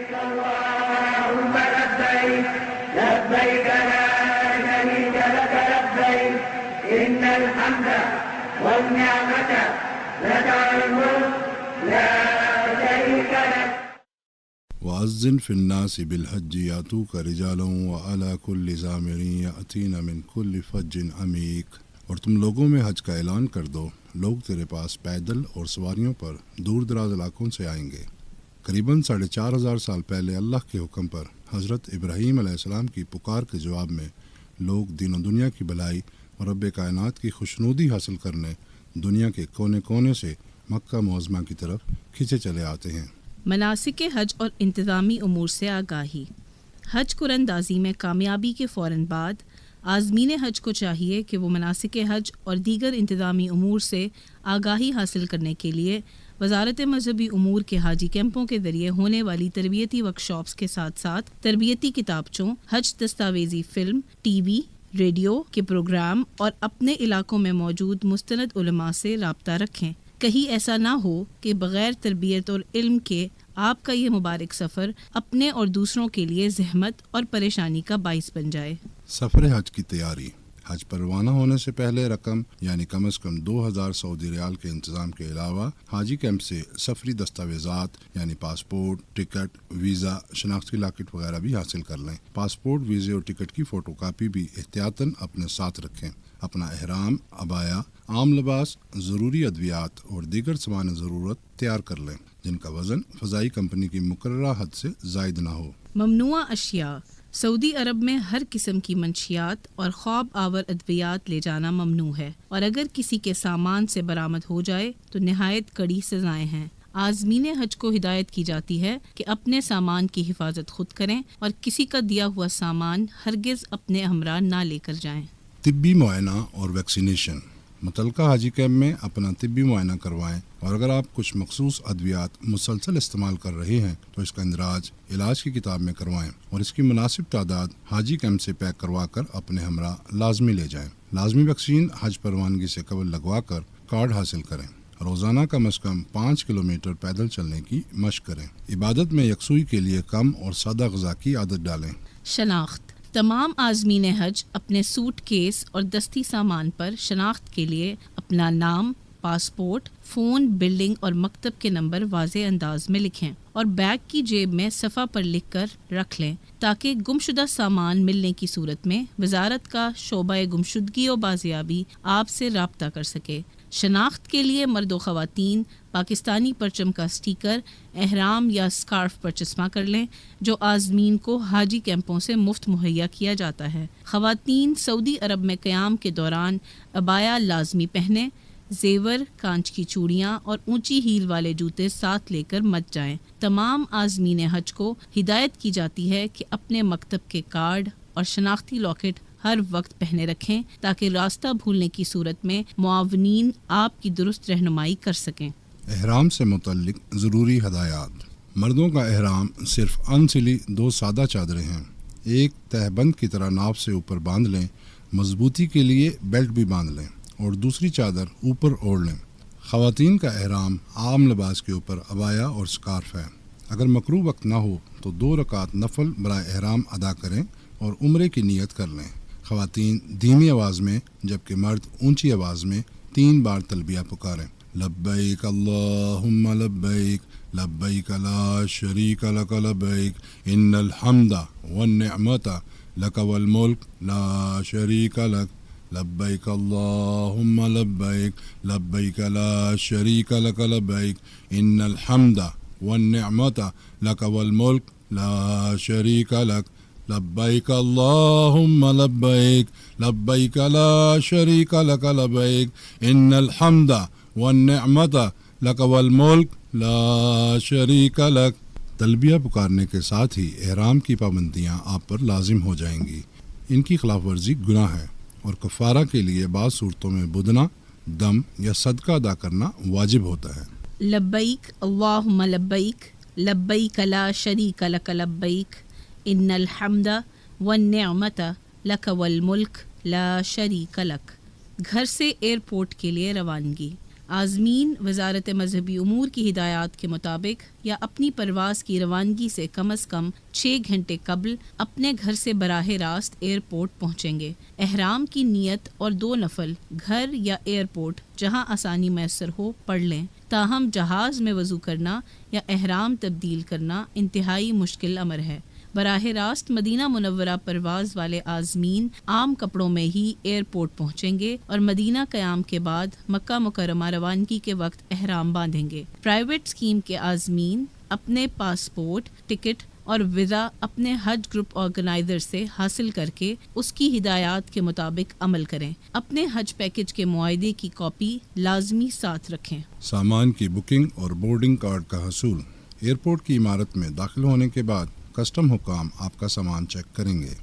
اللهم لبيك لبيك لا شريك لك لبيك إن الحمد والنعمة لك والملك لا شريك لك. وأذن في الناس بالحج يأتوك رجالا وعلى كل ضامر يأتين من كل فج عميق. اور تم لوگوں میں حج کا اعلان کر دو، لوگ تیرے پاس پیدل اور سواریوں پر دور دراز علاقوں سے آئیں گے۔ قریباً 4,500 سال پہلے اللہ کے حکم پر حضرت ابراہیم علیہ السلام کی پکار کے جواب میں لوگ دین و دنیا کی بھلائی اور رب کائنات کی خوشنودی حاصل کرنے دنیا کے کونے کونے سے مکہ معظمہ کی طرف کھینچے چلے آتے ہیں۔ مناسک حج اور انتظامی امور سے آگاہی۔ حج قراندازی میں کامیابی کے فوراً بعد عازمین حج کو چاہیے کہ وہ مناسک حج اور دیگر انتظامی امور سے آگاہی حاصل کرنے کے لیے وزارت مذہبی امور کے حاجی کیمپوں کے ذریعے ہونے والی تربیتی ورکشاپس کے ساتھ ساتھ تربیتی کتابچوں، حج دستاویزی فلم، ٹی وی، ریڈیو کے پروگرام اور اپنے علاقوں میں موجود مستند علماء سے رابطہ رکھیں۔ کہیں ایسا نہ ہو کہ بغیر تربیت اور علم کے آپ کا یہ مبارک سفر اپنے اور دوسروں کے لیے زحمت اور پریشانی کا باعث بن جائے۔ سفر حج کی تیاری۔ حج پر روانہ ہونے سے پہلے رقم یعنی کم از کم 2,000 سعودی ریال کے انتظام کے علاوہ حاجی کیمپ سے سفری دستاویزات یعنی پاسپورٹ، ٹکٹ، ویزا، شناختی لاکٹ وغیرہ بھی حاصل کر لیں۔ پاسپورٹ، ویزے اور ٹکٹ کی فوٹو کاپی بھی احتیاطاً اپنے ساتھ رکھیں۔ اپنا احرام، عبایا، عام لباس، ضروری ادویات اور دیگر سامان ضرورت تیار کر لیں جن کا وزن فضائی کمپنی کی مقررہ حد سے زائد نہ ہو۔ ممنوعہ اشیاء۔ سعودی عرب میں ہر قسم کی منشیات اور خواب آور ادویات لے جانا ممنوع ہے، اور اگر کسی کے سامان سے برآمد ہو جائے تو نہایت کڑی سزائیں ہیں۔ عازمین حج کو ہدایت کی جاتی ہے کہ اپنے سامان کی حفاظت خود کریں اور کسی کا دیا ہوا سامان ہرگز اپنے ہمراہ نہ لے کر جائیں۔ طبی معائنہ اور ویکسینیشن۔ متعلقہ حاجی کیمپ میں اپنا طبی معائنہ کروائیں، اور اگر آپ کچھ مخصوص ادویات مسلسل استعمال کر رہے ہیں تو اس کا اندراج علاج کی کتاب میں کروائیں، اور اس کی مناسب تعداد حاجی کیمپ سے پیک کروا کر اپنے ہمراہ لازمی لے جائیں۔ لازمی ویکسین حج پر روانگی سے قبل لگوا کر کارڈ حاصل کریں۔ روزانہ کم از کم 5 کلومیٹر پیدل چلنے کی مشق کریں۔ عبادت میں یکسوئی کے لیے کم اور سادہ غذا کی عادت ڈالیں۔ شناخت۔ تمام عازمین حج اپنے سوٹ کیس اور دستی سامان پر شناخت کے لیے اپنا نام، پاسپورٹ، فون، بلڈنگ اور مکتب کے نمبر واضح انداز میں لکھیں اور بیگ کی جیب میں صفحہ پر لکھ کر رکھ لیں تاکہ گمشدہ سامان ملنے کی صورت میں وزارت کا شعبہ گمشدگی و بازیابی آپ سے رابطہ کر سکے۔ شناخت کے لیے مرد و خواتین پاکستانی پرچم کا سٹیکر، احرام یا اسکارف پر چسپاں کر لیں جو عازمین کو حاجی کیمپوں سے مفت مہیا کیا جاتا ہے۔ خواتین سعودی عرب میں قیام کے دوران عبایا لازمی پہنیں۔ زیور، کانچ کی چوڑیاں اور اونچی ہیل والے جوتے ساتھ لے کر مت جائیں۔ تمام عازمین حج کو ہدایت کی جاتی ہے کہ اپنے مکتب کے کارڈ اور شناختی لاکٹ ہر وقت پہنے رکھیں تاکہ راستہ بھولنے کی صورت میں معاونین آپ کی درست رہنمائی کر سکیں۔ احرام سے متعلق ضروری ہدایات۔ مردوں کا احرام صرف انسلی 2 سادہ چادریں ہیں۔ ایک تہہ بند کی طرح ناف سے اوپر باندھ لیں، مضبوطی کے لیے بیلٹ بھی باندھ لیں، اور دوسری چادر اوپر اوڑھ لیں۔ خواتین کا احرام عام لباس کے اوپر عبایا اور سکارف ہے۔ اگر مکروہ وقت نہ ہو تو 2 رکعت نفل برائے احرام ادا کریں اور عمرے کی نیت کر لیں۔ خواتین دھیمی آواز میں جبکہ مرد اونچی آواز میں 3 بار تلبیہ پکاریں۔ لبیک اللہم لبیک لبیک لا شریک لک لبیک ان الحمد والنعمت لک والملک لا شریک لک لبیک اللہم لبیک لبیک لا شریک لک لبیک ان الحمد والنعمت لک والملک لا شریک لک لبیک اللہم لبیک لبیک لا شریک لک لبیک ان الحمد والنعمت لک والملک لا شریک لک۔ تلبیہ پکارنے کے ساتھ ہی احرام کی پابندیاں آپ پر لازم ہو جائیں گی۔ ان کی خلاف ورزی گناہ ہے اور کفارہ کے لیے بعض صورتوں میں بدنہ، دم یا صدقہ ادا کرنا واجب ہوتا ہے۔ لبیک اللہم لبیک لبیک لا شریک لک لبیک ان الحمد والنعمت لک والملک لا شریک لک۔ گھر سے ایئرپورٹ کے لیے روانگی۔ عازمین وزارت مذہبی امور کی ہدایات کے مطابق یا اپنی پرواز کی روانگی سے کم از کم 6 گھنٹے قبل اپنے گھر سے براہ راست ایئرپورٹ پہنچیں گے۔ احرام کی نیت اور 2 نفل گھر یا ایئرپورٹ جہاں آسانی میسر ہو پڑھ لیں، تاہم جہاز میں وضو کرنا یا احرام تبدیل کرنا انتہائی مشکل امر ہے۔ براہ راست مدینہ منورہ پرواز والے عازمین عام کپڑوں میں ہی ایئرپورٹ پہنچیں گے اور مدینہ قیام کے بعد مکہ مکرمہ روانگی کے وقت احرام باندھیں گے۔ پرائیویٹ اسکیم کے عازمین اپنے پاسپورٹ، ٹکٹ اور ویزا اپنے حج گروپ آرگنائزر سے حاصل کر کے اس کی ہدایات کے مطابق عمل کریں۔ اپنے حج پیکج کے معاہدے کی کاپی لازمی ساتھ رکھیں۔ سامان کی بکنگ اور بورڈنگ کارڈ کا حصول۔ ایئرپورٹ کی عمارت میں داخل ہونے کے بعد کسٹم حکام آپ کا سامان چیک کریں گے۔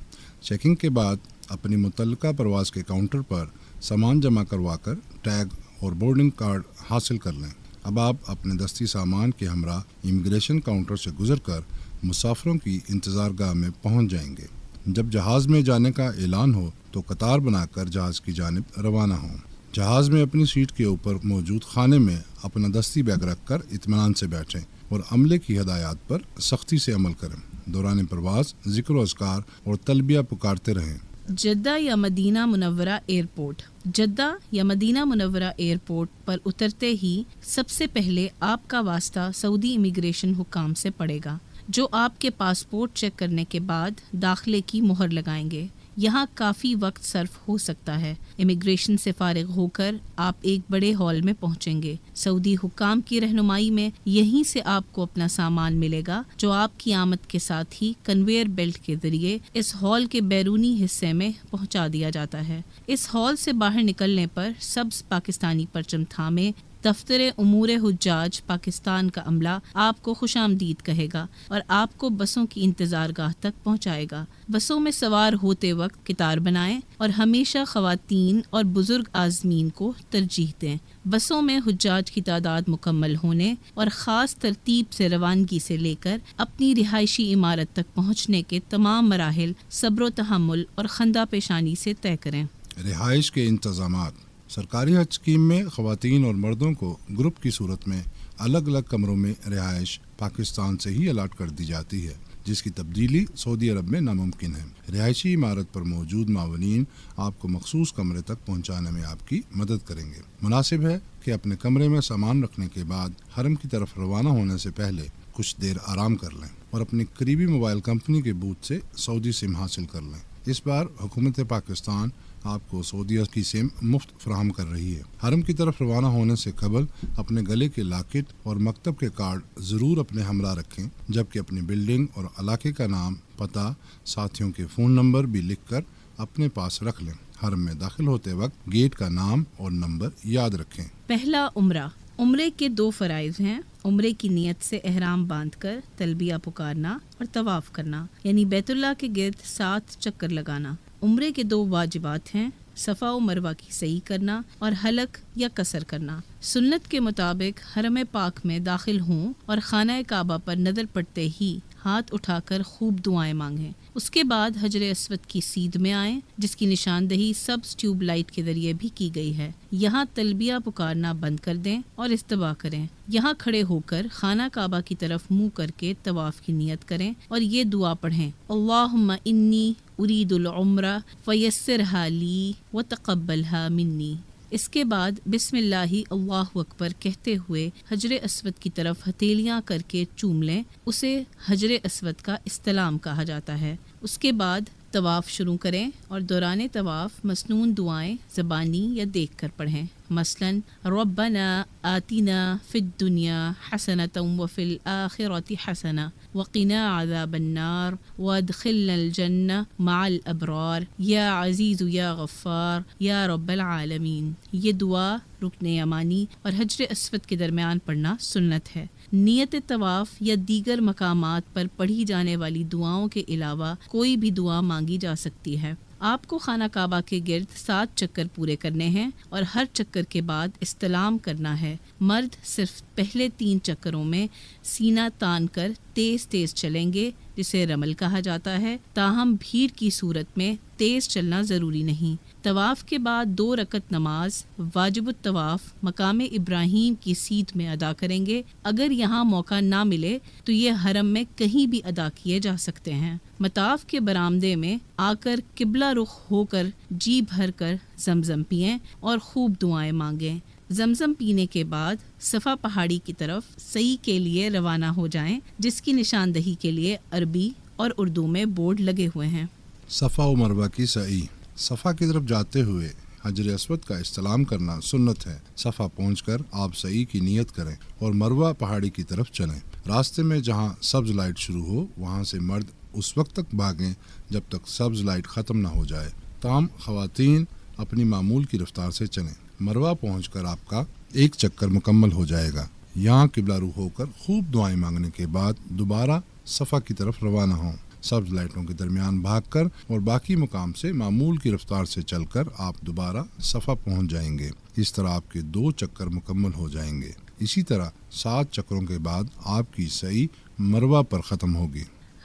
چیکنگ کے بعد اپنی متعلقہ پرواز کے کاؤنٹر پر سامان جمع کروا کر ٹیگ اور بورڈنگ کارڈ حاصل کر لیں۔ اب آپ اپنے دستی سامان کے ہمراہ امیگریشن کاؤنٹر سے گزر کر مسافروں کی انتظار گاہ میں پہنچ جائیں گے۔ جب جہاز میں جانے کا اعلان ہو تو قطار بنا کر جہاز کی جانب روانہ ہوں۔ جہاز میں اپنی سیٹ کے اوپر موجود خانے میں اپنا دستی بیگ رکھ کر اطمینان سے بیٹھیں اور عملے کی ہدایات پر سختی سے عمل کریں۔ دوران پرواز ذکر و اذکار اور تلبیہ پکارتے رہیں۔ جدہ یا مدینہ منورہ ایئرپورٹ۔ جدہ یا مدینہ منورہ ایئرپورٹ پر اترتے ہی سب سے پہلے آپ کا واسطہ سعودی امیگریشن حکام سے پڑے گا، جو آپ کے پاسپورٹ چیک کرنے کے بعد داخلے کی مہر لگائیں گے۔ یہاں کافی وقت صرف ہو سکتا ہے۔ امیگریشن سے فارغ ہو کر آپ ایک بڑے ہال میں پہنچیں گے۔ سعودی حکام کی رہنمائی میں یہیں سے آپ کو اپنا سامان ملے گا، جو آپ کی آمد کے ساتھ ہی کنویئر بیلٹ کے ذریعے اس ہال کے بیرونی حصے میں پہنچا دیا جاتا ہے۔ اس ہال سے باہر نکلنے پر سبز پاکستانی پرچم تھامے دفتر امور حجاج پاکستان کا عملہ آپ کو خوش آمدید کہے گا اور آپ کو بسوں کی انتظار گاہ تک پہنچائے گا۔ بسوں میں سوار ہوتے وقت قطار بنائیں اور ہمیشہ خواتین اور بزرگ عازمین کو ترجیح دیں۔ بسوں میں حجاج کی تعداد مکمل ہونے اور خاص ترتیب سے روانگی سے لے کر اپنی رہائشی عمارت تک پہنچنے کے تمام مراحل صبر و تحمل اور خندہ پیشانی سے طے کریں۔ رہائش کے انتظامات۔ سرکاری حج اسکیم میں خواتین اور مردوں کو گروپ کی صورت میں الگ الگ کمروں میں رہائش پاکستان سے ہی الاٹ کر دی جاتی ہے، جس کی تبدیلی سعودی عرب میں ناممکن ہے۔ رہائشی عمارت پر موجود معاونین آپ کو مخصوص کمرے تک پہنچانے میں آپ کی مدد کریں گے۔ مناسب ہے کہ اپنے کمرے میں سامان رکھنے کے بعد حرم کی طرف روانہ ہونے سے پہلے کچھ دیر آرام کر لیں اور اپنی قریبی موبائل کمپنی کے بوتھ سے سعودی سم حاصل کر لیں۔ اس بار حکومت پاکستان آپ کو سعودیہ کی سم مفت فراہم کر رہی ہے۔ حرم کی طرف روانہ ہونے سے قبل اپنے گلے کے لاکٹ اور مکتب کے کارڈ ضرور اپنے ہمراہ رکھیں، جبکہ اپنی بلڈنگ اور علاقے کا نام، پتہ، ساتھیوں کے فون نمبر بھی لکھ کر اپنے پاس رکھ لیں۔ حرم میں داخل ہوتے وقت گیٹ کا نام اور نمبر یاد رکھیں۔ پہلا عمرہ۔ عمرے کے 2 فرائض ہیں۔ عمرے کی نیت سے احرام باندھ کر تلبیہ پکارنا اور طواف کرنا، یعنی بیت اللہ کے گرد 7 چکر لگانا۔ عمرے کے 2 واجبات ہیں، صفا و مروہ کی سعی کرنا اور حلق یا قصر کرنا۔ سنت کے مطابق حرم پاک میں داخل ہوں اور خانہ کعبہ پر نظر پڑتے ہی ہاتھ اٹھا کر خوب دعائیں مانگیں۔ اس کے بعد حجر اسود کی سیدھ میں آئیں، جس کی نشاندہی سبز ٹیوب لائٹ کے ذریعے بھی کی گئی ہے۔ یہاں تلبیہ پکارنا بند کر دیں اور استباء کریں۔ یہاں کھڑے ہو کر خانہ کعبہ کی طرف منہ کر کے طواف کی نیت کریں اور یہ دعا پڑھیں: اللہم انی ارید العمرہ فیسرہا لی وتقبلہا منی۔ اس کے بعد بسم اللہ اللہ اکبر کہتے ہوئے حجر اسود کی طرف ہتھیلیاں کر کے چوم لیں، اسے حجر اسود کا استلام کہا جاتا ہے۔ اس کے بعد طواف شروع کریں اور دوران طواف مسنون دعائیں زبانی یا دیکھ کر پڑھیں، مثلاً ربنا آتنا فی الدنیا حسنۃ وفی الآخرۃ حسنہ وقنا عذاب النار وادخلنا الجنہ مع الابرار یا عزیز یا غفار یا رب العالمین۔ یہ دعا رکن یمانی اور حجر اسود کے درمیان پڑھنا سنت ہے۔ نیت طواف یا دیگر مقامات پر پڑھی جانے والی دعاؤں کے علاوہ کوئی بھی دعا مانگی جا سکتی ہے۔ آپ کو خانہ کعبہ کے گرد 7 چکر پورے کرنے ہیں اور ہر چکر کے بعد استلام کرنا ہے۔ مرد صرف پہلے 3 چکروں میں سینہ تان کر تیز تیز چلیں گے، جسے رمل کہا جاتا ہے، تاہم بھیڑ کی صورت میں تیز چلنا ضروری نہیں۔ طواف کے بعد 2 رکعت نماز واجب الطواف مقام ابراہیم کی سیٹ میں ادا کریں گے۔ اگر یہاں موقع نہ ملے تو یہ حرم میں کہیں بھی ادا کیے جا سکتے ہیں۔ مطاف کے برآمدے میں آ کر قبلہ رخ ہو کر جی بھر کر زمزم پئیں اور خوب دعائیں مانگیں۔ زمزم پینے کے بعد صفا پہاڑی کی طرف سعی کے لیے روانہ ہو جائیں، جس کی نشاندہی کے لیے عربی اور اردو میں بورڈ لگے ہوئے ہیں۔ صفا و مروہ کی سعی۔ صفا کی طرف جاتے ہوئے حجر اسود کا استلام کرنا سنت ہے۔ صفا پہنچ کر آپ سعی کی نیت کریں اور مروہ پہاڑی کی طرف چلیں۔ راستے میں جہاں سبز لائٹ شروع ہو وہاں سے مرد اس وقت تک بھاگیں جب تک سبز لائٹ ختم نہ ہو جائے، تاہم خواتین اپنی معمول کی رفتار سے چلیں۔ مروہ پہنچ کر آپ کا 1 چکر مکمل ہو جائے گا۔ یہاں قبلہ رو ہو کر خوب دعائیں مانگنے کے بعد دوبارہ صفا کی طرف روانہ ہوں۔ سبز لائٹوں کے درمیان بھاگ کر اور باقی مقام سے معمول کی رفتار سے چل کر آپ دوبارہ صفا پہنچ جائیں گے۔ اس طرح آپ کے 2 چکر مکمل ہو جائیں گے۔ اسی طرح 7 چکروں کے بعد آپ کی سعی مروہ پر ختم ہوگی۔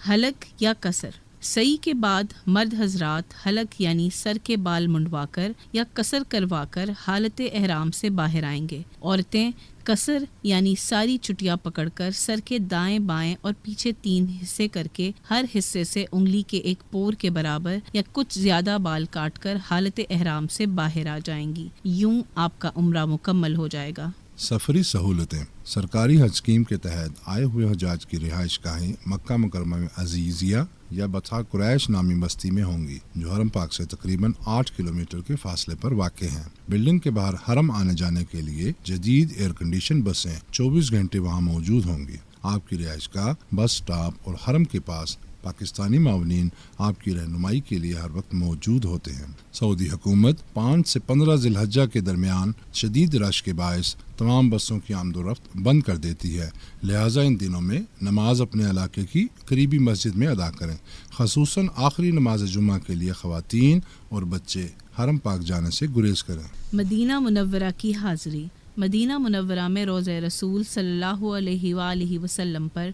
حلق یا قصر۔ سعی کے بعد مرد حضرات حلق یعنی سر کے بال منڈوا کر یا قصر کروا کر حالت احرام سے باہر آئیں گے۔ عورتیں قصر یعنی ساری چٹیاں پکڑ کر سر کے دائیں بائیں اور پیچھے 3 حصے کر کے ہر حصے سے انگلی کے 1 پور کے برابر یا کچھ زیادہ بال کاٹ کر حالت احرام سے باہر آ جائیں گی۔ یوں آپ کا عمرہ مکمل ہو جائے گا۔ سفری سہولتیں۔ سرکاری حج اسکیم کے تحت آئے ہوئے حجاج کی رہائش گاہیں مکہ مکرمہ میں عزیزیہ یا بطھا قریش نامی بستی میں ہوں گی، جو حرم پاک سے تقریباً 8 کلومیٹر کے فاصلے پر واقع ہیں۔ بلڈنگ کے باہر حرم آنے جانے کے لیے جدید ایئر کنڈیشن بسیں 24 گھنٹے وہاں موجود ہوں گی۔ آپ کی رہائش گاہ، بس سٹاپ اور حرم کے پاس پاکستانی معاونین آپ کی رہنمائی کے لیے ہر وقت موجود ہوتے ہیں۔ سعودی حکومت 5 سے 15 ذی الحجہ کے درمیان شدید رش کے باعث تمام بسوں کی آمد و رفت بند کر دیتی ہے، لہٰذا ان دنوں میں نماز اپنے علاقے کی قریبی مسجد میں ادا کریں۔ خصوصاً آخری نماز جمعہ کے لیے خواتین اور بچے حرم پاک جانے سے گریز کریں۔ مدینہ منورہ کی حاضری۔ مدینہ منورہ میں روضہ رسول صلی اللہ علیہ وآلہ وسلم پر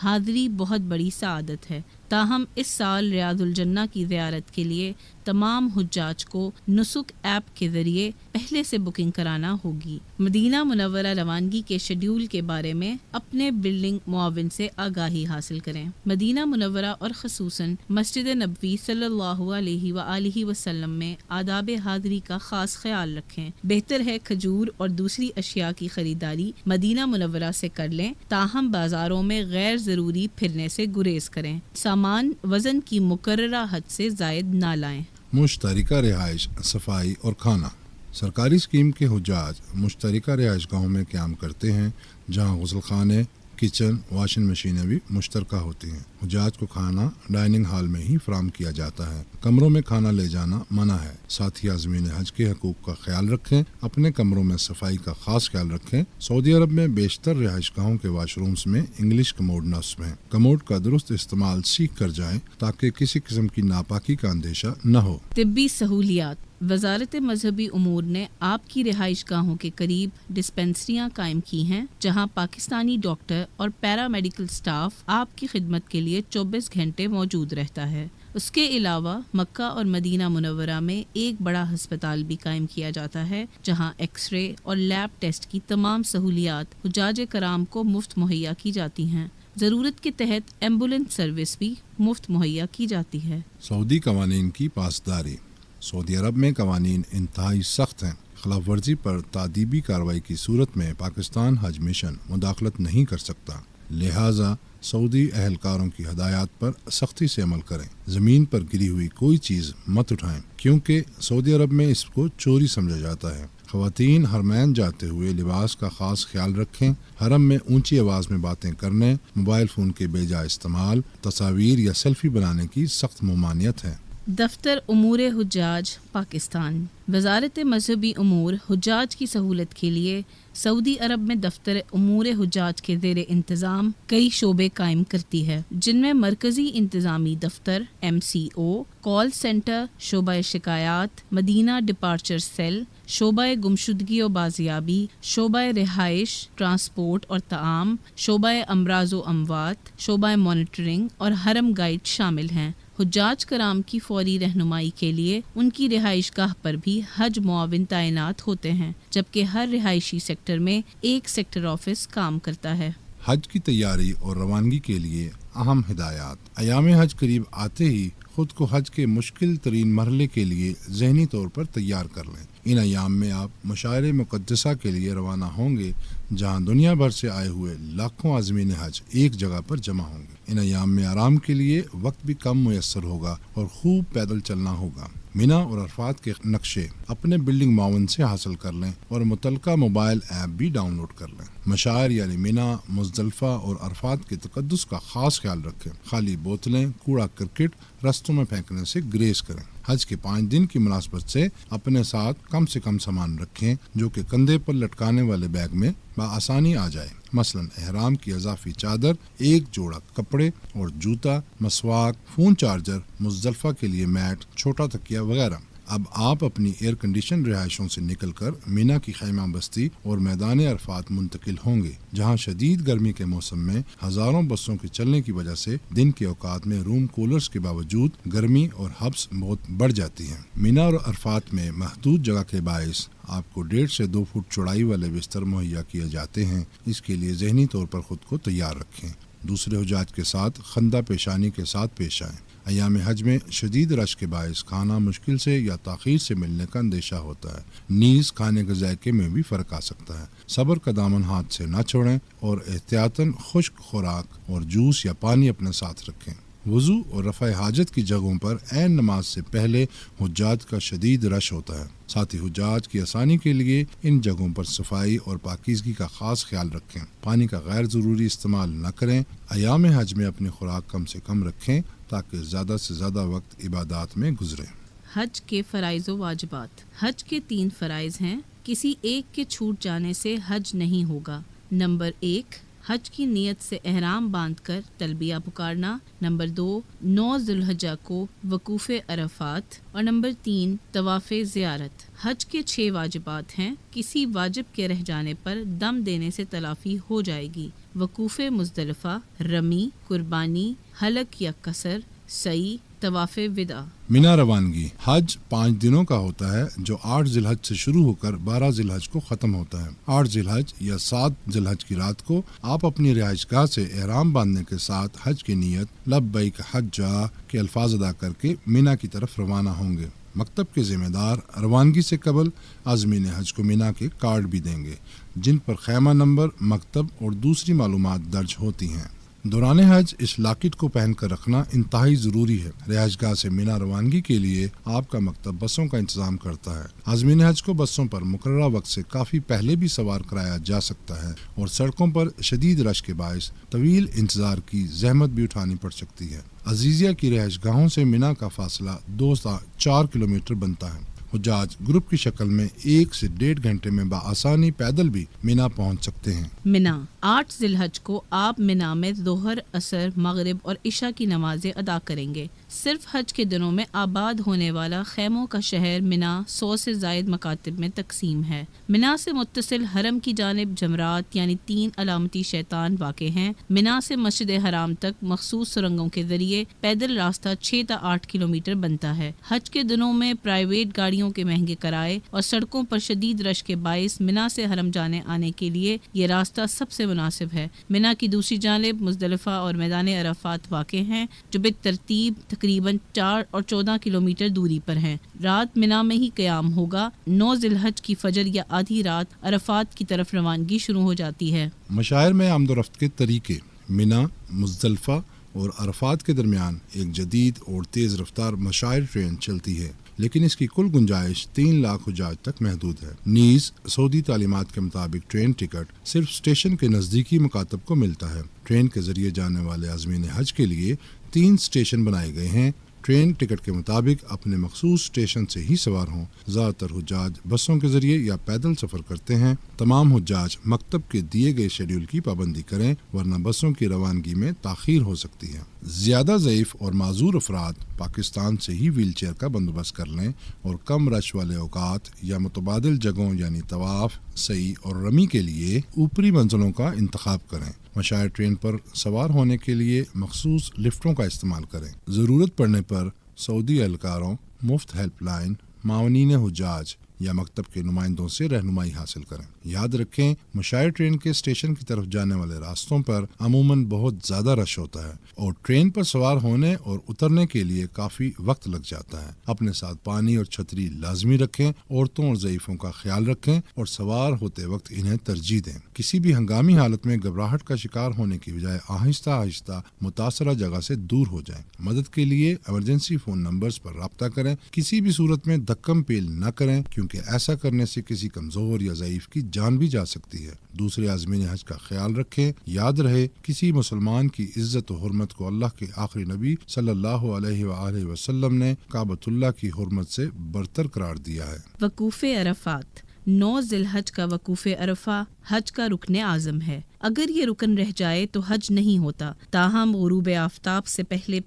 حاضری بہت بڑی سعادت ہے، تاہم اس سال ریاض الجنہ کی زیارت کے لیے تمام حجاج کو نسک ایپ کے ذریعے پہلے سے بکنگ کرانا ہوگی۔ مدینہ منورہ روانگی کے شیڈول کے بارے میں اپنے بلڈنگ معاون سے آگاہی حاصل کریں۔ مدینہ منورہ اور خصوصاً مسجد نبوی صلی اللہ علیہ وآلہ وسلم میں آداب حاضری کا خاص خیال رکھیں۔ بہتر ہے کھجور اور دوسری اشیاء کی خریداری مدینہ منورہ سے کر لیں، تاہم بازاروں میں غیر ضروری پھرنے سے گریز کریں۔ سامان وزن کی مقررہ حد سے زائد نہ لائیں۔ مشترکہ رہائش، صفائی اور کھانا۔ سرکاری اسکیم کے حجاج مشترکہ رہائش گاہوں میں قیام کرتے ہیں، جہاں غسل خانے، کچن، واشنگ مشینیں بھی مشترکہ ہوتی ہیں۔ حجاج کو کھانا ڈائننگ ہال میں ہی فراہم کیا جاتا ہے۔ کمروں میں کھانا لے جانا منع ہے۔ ساتھ ہی عازمین حج کے حقوق کا خیال رکھیں، اپنے کمروں میں صفائی کا خاص خیال رکھیں۔ سعودی عرب میں بیشتر رہائش گاہوں کے واش رومز میں انگلش کموڈ نصب ہیں۔ کموڈ کا درست استعمال سیکھ کر جائیں تاکہ کسی قسم کی ناپاکی کا اندیشہ نہ ہو۔ طبی سہولیات۔ وزارت مذہبی امور نے آپ کی رہائش گاہوں کے قریب ڈسپنسریاں قائم کی ہیں، جہاں پاکستانی ڈاکٹر اور پیرا میڈیکل سٹاف آپ کی خدمت کے لیے 24 گھنٹے موجود رہتا ہے۔ اس کے علاوہ مکہ اور مدینہ منورہ میں ایک بڑا ہسپتال بھی قائم کیا جاتا ہے، جہاں ایکس رے اور لیب ٹیسٹ کی تمام سہولیات حجاج کرام کو مفت مہیا کی جاتی ہیں۔ ضرورت کے تحت ایمبولینس سروس بھی مفت مہیا کی جاتی ہے۔ سعودی قوانین کی پاسداری۔ سعودی عرب میں قوانین انتہائی سخت ہیں۔ خلاف ورزی پر تادیبی کارروائی کی صورت میں پاکستان حج مشن مداخلت نہیں کر سکتا، لہٰذا سعودی اہلکاروں کی ہدایات پر سختی سے عمل کریں۔ زمین پر گری ہوئی کوئی چیز مت اٹھائیں، کیونکہ سعودی عرب میں اس کو چوری سمجھا جاتا ہے۔ خواتین حرمین جاتے ہوئے لباس کا خاص خیال رکھیں۔ حرم میں اونچی آواز میں باتیں کرنے، موبائل فون کے بے جا استعمال، تصاویر یا سیلفی بنانے کی سخت ممانعت ہے۔ دفتر امور حجاج پاکستان۔ وزارت مذہبی امور حجاج کی سہولت کے لیے سعودی عرب میں دفتر امور حجاج کے زیر انتظام کئی شعبے قائم کرتی ہے، جن میں مرکزی انتظامی دفتر MCO، کال سینٹر، شعبہ شکایات، مدینہ ڈپارچر سیل، شعبہ گمشدگی و بازیابی، شعبہ رہائش، ٹرانسپورٹ اور طعام، شعبہ امراض و اموات، شعبہ مانیٹرنگ اور حرم گائیڈ شامل ہیں۔ حجاج کرام کی فوری رہنمائی کے لیے ان کی رہائش گاہ پر بھی حج معاون تعینات ہوتے ہیں، جبکہ ہر رہائشی سیکٹر میں ایک سیکٹر آفس کام کرتا ہے۔ حج کی تیاری اور روانگی کے لیے اہم ہدایات۔ ایام حج قریب آتے ہی خود کو حج کے مشکل ترین مرحلے کے لیے ذہنی طور پر تیار کر لیں۔ ان ایام میں آپ مشاعر مقدسہ کے لیے روانہ ہوں گے، جہاں دنیا بھر سے آئے ہوئے لاکھوں عازمین حج ایک جگہ پر جمع ہوں گے۔ ان ایام میں آرام کے لیے وقت بھی کم میسر ہوگا اور خوب پیدل چلنا ہوگا۔ مینا اور عرفات کے نقشے اپنے بلڈنگ معاون سے حاصل کر لیں اور متعلقہ موبائل ایپ بھی ڈاؤن لوڈ کر لیں۔ مشاعر یعنی مینا، مزدلفہ اور عرفات کے تقدس کا خاص خیال رکھیں۔ خالی بوتلیں، کوڑا کرکٹ رستوں میں پھینکنے سے گریز کریں۔ حج کے 5 دن کی مناسبت سے اپنے ساتھ کم سے کم سامان رکھیں جو کہ کندھے پر لٹکانے والے بیگ میں بآسانی آ جائے، مثلا احرام کی اضافی چادر، ایک جوڑا کپڑے اور جوتا، مسواک، فون چارجر، مزدلفہ کے لیے میٹ، چھوٹا تکیہ وغیرہ۔ اب آپ اپنی ایئر کنڈیشن رہائشوں سے نکل کر مینا کی خیمہ بستی اور میدان عرفات منتقل ہوں گے، جہاں شدید گرمی کے موسم میں ہزاروں بسوں کے چلنے کی وجہ سے دن کے اوقات میں روم کولرز کے باوجود گرمی اور حبس بہت بڑھ جاتی ہے۔ مینا اور عرفات میں محدود جگہ کے باعث آپ کو 1.5 سے 2 فٹ چوڑائی والے بستر مہیا کیے جاتے ہیں۔ اس کے لیے ذہنی طور پر خود کو تیار رکھیں۔ دوسرے حجاج کے ساتھ خندہ پیشانی کے ساتھ پیش آئیں۔ ایام حج میں شدید رش کے باعث کھانا مشکل سے یا تاخیر سے ملنے کا اندیشہ ہوتا ہے، نیز کھانے کے ذائقے میں بھی فرق آ سکتا ہے۔ صبر کا دامن ہاتھ سے نہ چھوڑیں اور احتیاطاً خشک خوراک اور جوس یا پانی اپنے ساتھ رکھیں۔ وضو اور رفع حاجت کی جگہوں پر عین نماز سے پہلے حجاج کا شدید رش ہوتا ہے۔ ساتھ ہی حجاج کی آسانی کے لیے ان جگہوں پر صفائی اور پاکیزگی کا خاص خیال رکھیں۔ پانی کا غیر ضروری استعمال نہ کریں۔ ایام حج میں اپنی خوراک کم سے کم رکھیں تاکہ زیادہ سے زیادہ وقت عبادات میں گزرے۔ حج کے فرائض و واجبات۔ حج کے 3 فرائض ہیں، کسی ایک کے چھوٹ جانے سے حج نہیں ہوگا۔ نمبر 1، حج کی نیت سے احرام باندھ کر تلبیہ پکارنا۔ نمبر 2، 9 ذوالحجہ کو وقوف عرفات۔ اور نمبر 3، طواف زیارت۔ حج کے 6 واجبات ہیں، کسی واجب کے رہ جانے پر دم دینے سے تلافی ہو جائے گی۔ وقوف مزدلفہ، رمی، قربانی، حلق یا قصر، سعی، طواف وداع۔ مینا روانگی۔ حج 5 دنوں کا ہوتا ہے جو 8 ذی الحج سے شروع ہو کر 12 ذی الحج کو ختم ہوتا ہے۔ 8 ذی الحج یا 7 ذی الحج کی رات کو آپ اپنی رہائش گاہ سے احرام باندھنے کے ساتھ حج کی نیت لبیک حجا کے الفاظ ادا کر کے مینا کی طرف روانہ ہوں گے۔ مکتب کے ذمہ دار روانگی سے قبل عازمین حج کو مینا کے کارڈ بھی دیں گے، جن پر خیمہ نمبر، مکتب اور دوسری معلومات درج ہوتی ہیں۔ دوران حج اس لاکٹ کو پہن کر رکھنا انتہائی ضروری ہے۔ رہائش گاہ سے مینا روانگی کے لیے آپ کا مکتب بسوں کا انتظام کرتا ہے۔ عازمین حج کو بسوں پر مقررہ وقت سے کافی پہلے بھی سوار کرایا جا سکتا ہے اور سڑکوں پر شدید رش کے باعث طویل انتظار کی زحمت بھی اٹھانی پڑ سکتی ہے۔ عزیزیہ کی رہائش گاہوں سے مینا کا فاصلہ 2 سے 4 کلومیٹر بنتا ہے۔ حجاج گروپ کی شکل میں 1 سے 1.5 گھنٹے میں بآسانی پیدل بھی مینا پہنچ سکتے ہیں۔ مینا۔ 8 ذی الحج کو آپ مینا میں ظہر، عصر، مغرب اور عشاء کی نمازیں ادا کریں گے۔ صرف حج کے دنوں میں آباد ہونے والا خیموں کا شہر مینا 100 سے زائد مکاتب میں تقسیم ہے۔ مینا سے متصل حرم کی جانب جمرات یعنی 3 علامتی شیطان واقع ہیں۔ مینا سے مسجد حرام تک مخصوص سرنگوں کے ذریعے پیدل راستہ 6 تا 8 کلومیٹر بنتا ہے۔ حج کے دنوں میں پرائیویٹ گاڑیوں کے مہنگے کرائے اور سڑکوں پر شدید رش کے باعث مینا سے حرم جانے آنے کے لیے یہ راستہ سب سے مناسب ہے۔ مینا کی دوسری جانب مزدلفہ اور میدان عرفات واقع ہیں، جو بالترتیب تقریباً 4 اور 14 کلومیٹر دوری پر ہیں۔ رات مینا میں ہی قیام ہوگا۔ 9 ذی الحج کی فجر یا آدھی رات عرفات کی طرف روانگی شروع ہو جاتی ہے۔ مشاعر میں آمد و رفت کے طریقے۔ مینا، مزدلفہ اور عرفات کے درمیان ایک جدید اور تیز رفتار مشاعر ٹرین چلتی ہے، لیکن اس کی کل گنجائش 3 لاکھ حجاج تک محدود ہے۔ نیز سعودی تعلیمات کے مطابق ٹرین ٹکٹ صرف اسٹیشن کے نزدیکی مکاتب کو ملتا ہے۔ ٹرین کے ذریعے جانے والے عازمین حج کے لیے 3 اسٹیشن بنائے گئے ہیں، ٹرین ٹکٹ کے مطابق اپنے مخصوص اسٹیشن سے ہی سوار ہوں۔ زیادہ تر حجاج بسوں کے ذریعے یا پیدل سفر کرتے ہیں۔ تمام حجاج مکتب کے دیے گئے شیڈول کی پابندی کریں، ورنہ بسوں کی روانگی میں تاخیر ہو سکتی ہے۔ زیادہ ضعیف اور معذور افراد پاکستان سے ہی ویل چیئر کا بندوبست کر لیں اور کم رش والے اوقات یا متبادل جگہوں یعنی طواف، سعی اور رمی کے لیے اوپری منزلوں کا انتخاب کریں۔ مشاعر ٹرین پر سوار ہونے کے لیے مخصوص لفٹوں کا استعمال کریں۔ ضرورت پڑنے پر سعودی اہلکاروں، مفت ہیلپ لائن، معاونین حجاج یا مکتب کے نمائندوں سے رہنمائی حاصل کریں۔ یاد رکھیں، مشاعر ٹرین کے اسٹیشن کی طرف جانے والے راستوں پر عموماً بہت زیادہ رش ہوتا ہے اور ٹرین پر سوار ہونے اور اترنے کے لیے کافی وقت لگ جاتا ہے۔ اپنے ساتھ پانی اور چھتری لازمی رکھیں، عورتوں اور ضعیفوں کا خیال رکھیں اور سوار ہوتے وقت انہیں ترجیح دیں۔ کسی بھی ہنگامی حالت میں گھبراہٹ کا شکار ہونے کی بجائے آہستہ آہستہ متاثرہ جگہ سے دور ہو جائیں۔ مدد کے لیے ایمرجنسی فون نمبرز پر رابطہ کریں۔ کسی بھی صورت میں دھکم پیل نہ کریں، کیونکہ ایسا کرنے سے کسی کمزور یا ضعیف کی جان بھی جا سکتی ہے۔ دوسرے عازمین حج کا خیال رکھیں۔ یاد رہے، کسی مسلمان کی عزت و حرمت کو اللہ کے آخری نبی صلی اللہ علیہ وآلہ وسلم نے کعبۃ اللہ کی حرمت سے برتر قرار دیا ہے۔ وقوف عرفات 9 ذی الحج کا وقوف عرفہ حج کا رکن اعظم ہے۔ اگر یہ رکن رہ جائے تو حج نہیں ہوتا، تاہم غروب آفتاب سے پہلے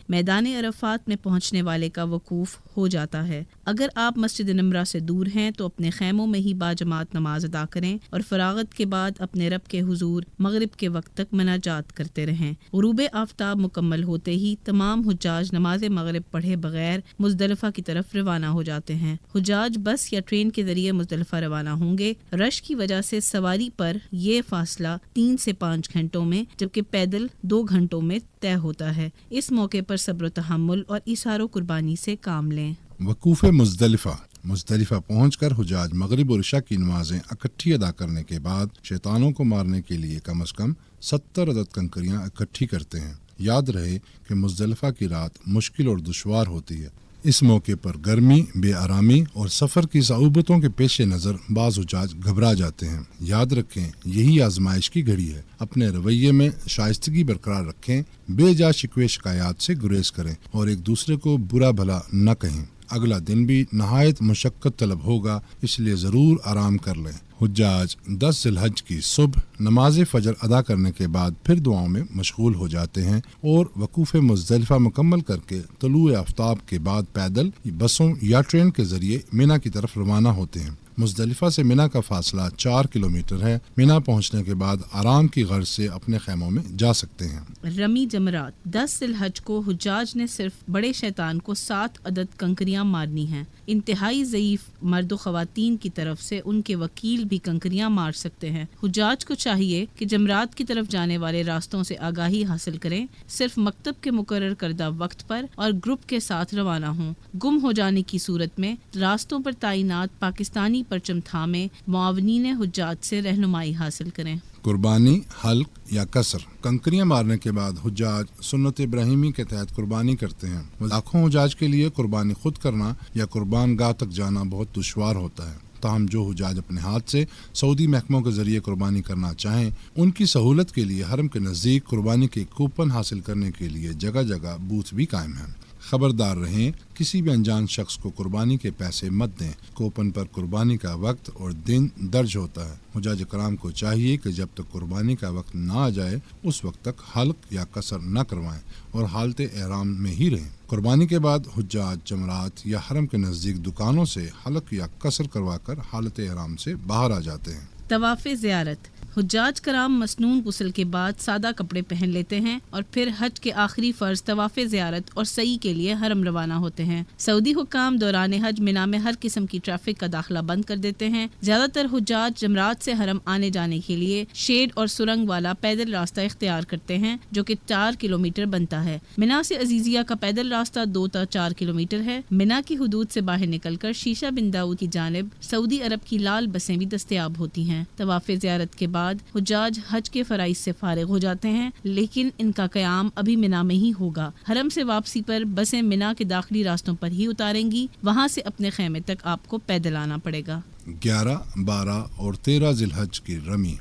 میدان عرفات میں پہنچنے والے کا وقوف ہو جاتا ہے۔ اگر آپ مسجد نمرہ سے دور ہیں تو اپنے خیموں میں ہی باجماعت نماز ادا کریں اور فراغت کے بعد اپنے رب کے حضور مغرب کے وقت تک مناجات کرتے رہیں۔ غروب آفتاب مکمل ہوتے ہی تمام حجاج نماز مغرب پڑھے بغیر مزدلفہ کی طرف روانہ ہو جاتے ہیں۔ حجاج بس یا ٹرین کے ذریعے مزدلفہ روانہ ہوں گے۔ رش کی وجہ سے سواری پر یہ فاصلہ 3 سے 5 گھنٹوں میں جبکہ پیدل 2 گھنٹوں میں طے ہوتا ہے۔ اس موقع پر صبر و تحمل اور ایثار و قربانی سے کام لیں۔ وقوف مزدلفہ پہنچ کر حجاج مغرب اور عشاء کی نمازیں اکٹھی ادا کرنے کے بعد شیطانوں کو مارنے کے لیے کم از کم 70 عدد کنکریاں اکٹھی کرتے ہیں۔ یاد رہے کہ مزدلفہ کی رات مشکل اور دشوار ہوتی ہے۔ اس موقع پر گرمی، بے آرامی اور سفر کی صعوبتوں کے پیش نظر بعض حجاج گھبرا جاتے ہیں۔ یاد رکھیں، یہی آزمائش کی گھڑی ہے۔ اپنے رویے میں شائستگی برقرار رکھیں، بے جا شکوے شکایات سے گریز کریں اور ایک دوسرے کو برا بھلا نہ کہیں۔ اگلا دن بھی نہایت مشقت طلب ہوگا، اس لیے ضرور آرام کر لیں۔ حجاج 10 ذی الحج کی صبح نماز فجر ادا کرنے کے بعد پھر دعاؤں میں مشغول ہو جاتے ہیں اور وقوف مزدلفہ مکمل کر کے طلوع آفتاب کے بعد پیدل، بسوں یا ٹرین کے ذریعے مینا کی طرف روانہ ہوتے ہیں۔ مزدلفہ سے مینا کا فاصلہ 4 کلومیٹر ہے۔ مینا پہنچنے کے بعد آرام کی غرض سے اپنے خیموں میں جا سکتے ہیں۔ رمی جمرات 10 ذی الحج کو حجاج نے صرف بڑے شیطان کو 7 عدد کنکریاں مارنی ہیں۔ انتہائی ضعیف مرد و خواتین کی طرف سے ان کے وکیل بھی کنکریاں مار سکتے ہیں۔ حجاج کو چاہیے کہ جمرات کی طرف جانے والے راستوں سے آگاہی حاصل کریں، صرف مکتب کے مقرر کردہ وقت پر اور گروپ کے ساتھ روانہ ہوں۔ گم ہو جانے کی صورت میں راستوں پر تعینات پاکستانی پرچم تھامے معاونین حجاج سے رہنمائی حاصل کریں۔ قربانی، حلق یا قصر۔ کنکریاں مارنے کے بعد حجاج سنت ابراہیمی کے تحت قربانی کرتے ہیں۔ لاکھوں حجاج کے لیے قربانی خود کرنا یا قربان گاہ تک جانا بہت دشوار ہوتا ہے۔ تاہم جو حجاج اپنے ہاتھ سے سعودی محکموں کے ذریعے قربانی کرنا چاہیں، ان کی سہولت کے لیے حرم کے نزدیک قربانی کے کوپن حاصل کرنے کے لیے جگہ جگہ بوتھ بھی قائم ہیں۔ خبردار رہیں، کسی بھی انجان شخص کو قربانی کے پیسے مت دیں۔ کوپن پر قربانی کا وقت اور دن درج ہوتا ہے۔ حجاج کرام کو چاہیے کہ جب تک قربانی کا وقت نہ آ جائے اس وقت تک حلق یا قصر نہ کروائیں اور حالت احرام میں ہی رہیں۔ قربانی کے بعد حجاج جمرات یا حرم کے نزدیک دکانوں سے حلق یا قصر کروا کر حالت احرام سے باہر آ جاتے ہیں۔ طواف زیارت حجاج کرام مسنون غسل کے بعد سادہ کپڑے پہن لیتے ہیں اور پھر حج کے آخری فرض طواف زیارت اور سعی کے لیے حرم روانہ ہوتے ہیں۔ سعودی حکام دوران حج مینا میں ہر قسم کی ٹریفک کا داخلہ بند کر دیتے ہیں۔ زیادہ تر حجاج جمرات سے حرم آنے جانے کے لیے شیڈ اور سرنگ والا پیدل راستہ اختیار کرتے ہیں جو کہ 4 کلومیٹر بنتا ہے۔ مینا سے عزیزیہ کا پیدل راستہ 2 تا 4 کلومیٹر ہے۔ مینا کی حدود سے باہر نکل کر شیشہ بن داؤد کی جانب سعودی عرب کی لال بسیں بھی دستیاب ہوتی ہیں۔ طواف زیارت کے بعد حجاج حج کے فرائض سے فارغ ہو جاتے ہیں، لیکن ان کا قیام ابھی مینا میں ہی ہوگا۔ حرم سے واپسی پر بسیں مینا کے داخلی راستوں پر ہی اتاریں گی، وہاں سے اپنے خیمے تک آپ کو پیدل آنا پڑے گا۔ 11، 12 اور 13 ذی الحج کی رمی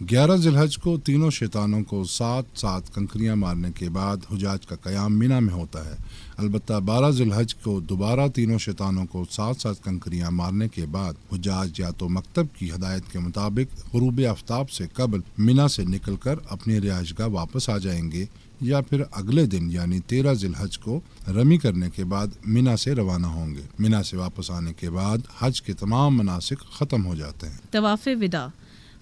11 ذی الحج کو تینوں شیطانوں کو 7 کنکریاں مارنے کے بعد حجاج کا قیام مینا میں ہوتا ہے۔ البتہ 12 ذی الحج کو دوبارہ تینوں شیطانوں کو 7 کنکریاں مارنے کے بعد حجاج یا تو مکتب کی ہدایت کے مطابق غروب آفتاب سے قبل مینا سے نکل کر اپنی رہائش گاہ واپس آ جائیں گے، یا پھر اگلے دن یعنی 13 ذی الحج کو رمی کرنے کے بعد مینا سے روانہ ہوں گے۔ مینا سے واپس آنے کے بعد حج کے تمام مناسک ختم ہو جاتے ہیں۔ طواف وداع،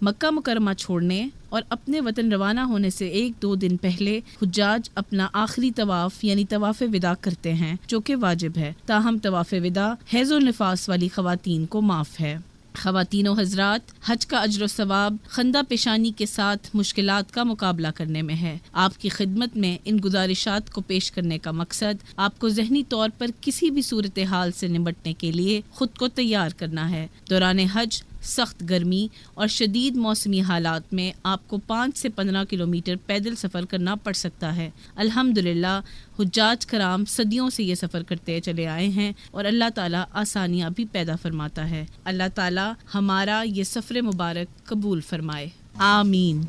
مکہ مکرمہ چھوڑنے اور اپنے وطن روانہ ہونے سے 1-2 دن پہلے حجاج اپنا آخری طواف یعنی طواف وداع کرتے ہیں، جو کہ واجب ہے۔ تاہم طواف وداع حیض و نفاس والی خواتین کو معاف ہے۔ خواتین و حضرات، حج کا اجر و ثواب خندہ پیشانی کے ساتھ مشکلات کا مقابلہ کرنے میں ہے۔ آپ کی خدمت میں ان گزارشات کو پیش کرنے کا مقصد آپ کو ذہنی طور پر کسی بھی صورتحال سے نمٹنے کے لیے خود کو تیار کرنا ہے۔ دوران حج سخت گرمی اور شدید موسمی حالات میں آپ کو 5 سے 15 کلومیٹر پیدل سفر کرنا پڑ سکتا ہے۔ الحمدللہ حجاج کرام صدیوں سے یہ سفر کرتے چلے آئے ہیں اور اللہ تعالیٰ آسانیاں بھی پیدا فرماتا ہے۔ اللہ تعالیٰ ہمارا یہ سفر مبارک قبول فرمائے، آمین۔